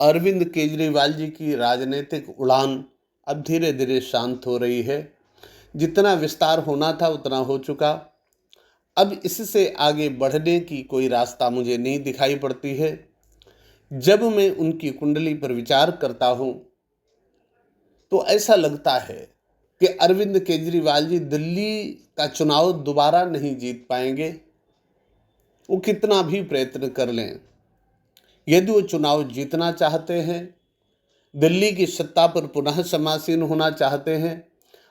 अरविंद केजरीवाल जी की राजनीतिक उड़ान अब धीरे धीरे शांत हो रही है। जितना विस्तार होना था उतना हो चुका। अब इससे आगे बढ़ने की कोई रास्ता मुझे नहीं दिखाई पड़ती है। जब मैं उनकी कुंडली पर विचार करता हूँ तो ऐसा लगता है कि अरविंद केजरीवाल जी दिल्ली का चुनाव दोबारा नहीं जीत पाएंगे। वो कितना भी प्रयत्न कर लें। यदि वो चुनाव जीतना चाहते हैं, दिल्ली की सत्ता पर पुनः समासीन होना चाहते हैं,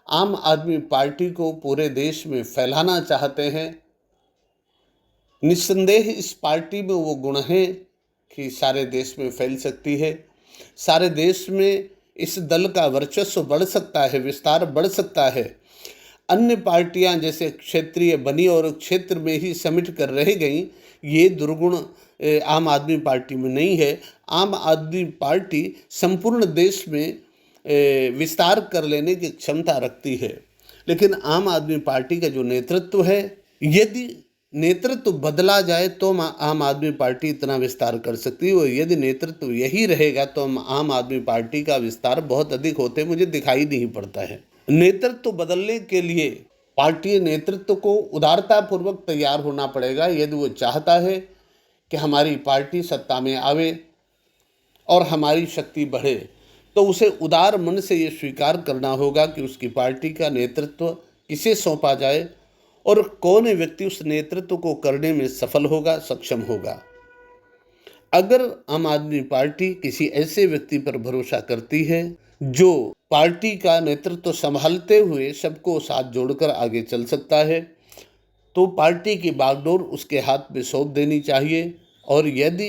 आम आदमी पार्टी को पूरे देश में फैलाना चाहते हैं, निस्संदेह इस पार्टी में वो गुण हैं कि सारे देश में फैल सकती है। सारे देश में इस दल का वर्चस्व बढ़ सकता है, विस्तार बढ़ सकता है। अन्य पार्टियां जैसे क्षेत्रीय बनी और क्षेत्र में ही समिट कर रह गई, ये दुर्गुण आम आदमी पार्टी में नहीं है। आम आदमी पार्टी संपूर्ण देश में विस्तार कर लेने की क्षमता रखती है। लेकिन आम आदमी पार्टी का जो नेतृत्व है, यदि नेतृत्व बदला जाए तो आम आदमी पार्टी इतना विस्तार कर सकती है। और यदि नेतृत्व यही रहेगा तो आम आदमी पार्टी का विस्तार बहुत अधिक होते मुझे दिखाई नहीं पड़ता है। नेतृत्व बदलने के लिए पार्टी नेतृत्व को उदारतापूर्वक तैयार होना पड़ेगा। यदि वो चाहता है कि हमारी पार्टी सत्ता में आवे और हमारी शक्ति बढ़े, तो उसे उदार मन से ये स्वीकार करना होगा कि उसकी पार्टी का नेतृत्व किसे सौंपा जाए और कौन व्यक्ति उस नेतृत्व को करने में सफल होगा, सक्षम होगा। अगर आम आदमी पार्टी किसी ऐसे व्यक्ति पर भरोसा करती है जो पार्टी का नेतृत्व संभालते हुए सबको साथ जोड़कर आगे चल सकता है, तो पार्टी की बागडोर उसके हाथ में सौंप देनी चाहिए। और यदि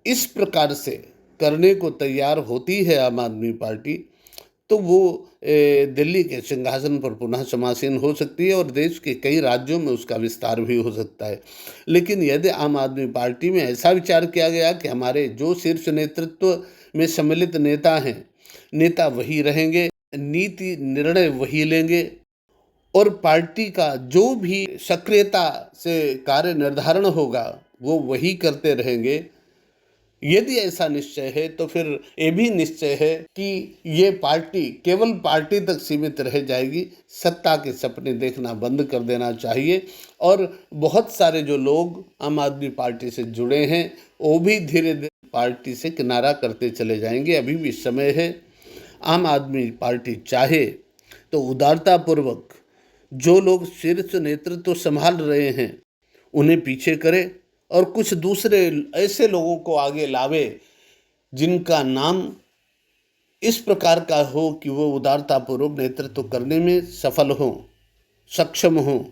इस प्रकार से करने को तैयार होती है आम आदमी पार्टी, तो वो दिल्ली के सिंहासन पर पुनः समासीन हो सकती है और देश के कई राज्यों में उसका विस्तार भी हो सकता है। लेकिन यदि आम आदमी पार्टी में ऐसा विचार किया गया कि हमारे जो शीर्ष नेतृत्व में सम्मिलित नेता हैं, नेता वही रहेंगे, नीति निर्णय वही लेंगे और पार्टी का जो भी सक्रियता से कार्य निर्धारण होगा वो वही करते रहेंगे, यदि ऐसा निश्चय है तो फिर ये भी निश्चय है कि ये पार्टी केवल पार्टी तक सीमित रह जाएगी। सत्ता के सपने देखना बंद कर देना चाहिए और बहुत सारे जो लोग आम आदमी पार्टी से जुड़े हैं वो भी धीरे धीरे पार्टी से किनारा करते चले जाएंगे। अभी भी समय है। आम आदमी पार्टी चाहे तो उदारतापूर्वक जो लोग शीर्ष नेतृत्व संभाल रहे हैं उन्हें पीछे करे और कुछ दूसरे ऐसे लोगों को आगे लावे जिनका नाम इस प्रकार का हो कि वो उदारतापूर्वक नेतृत्व करने में सफल हो, सक्षम हो।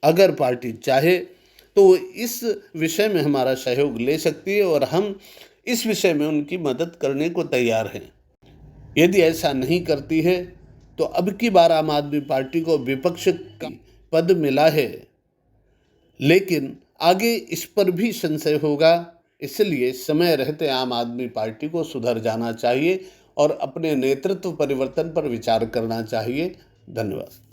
अगर पार्टी चाहे तो इस विषय में हमारा सहयोग ले सकती है और हम इस विषय में उनकी मदद करने को तैयार हैं। यदि ऐसा नहीं करती है तो अब की बार आम आदमी पार्टी को विपक्ष का पद मिला है, लेकिन आगे इस पर भी संशय होगा। इसलिए समय रहते आम आदमी पार्टी को सुधर जाना चाहिए और अपने नेतृत्व परिवर्तन पर विचार करना चाहिए। धन्यवाद।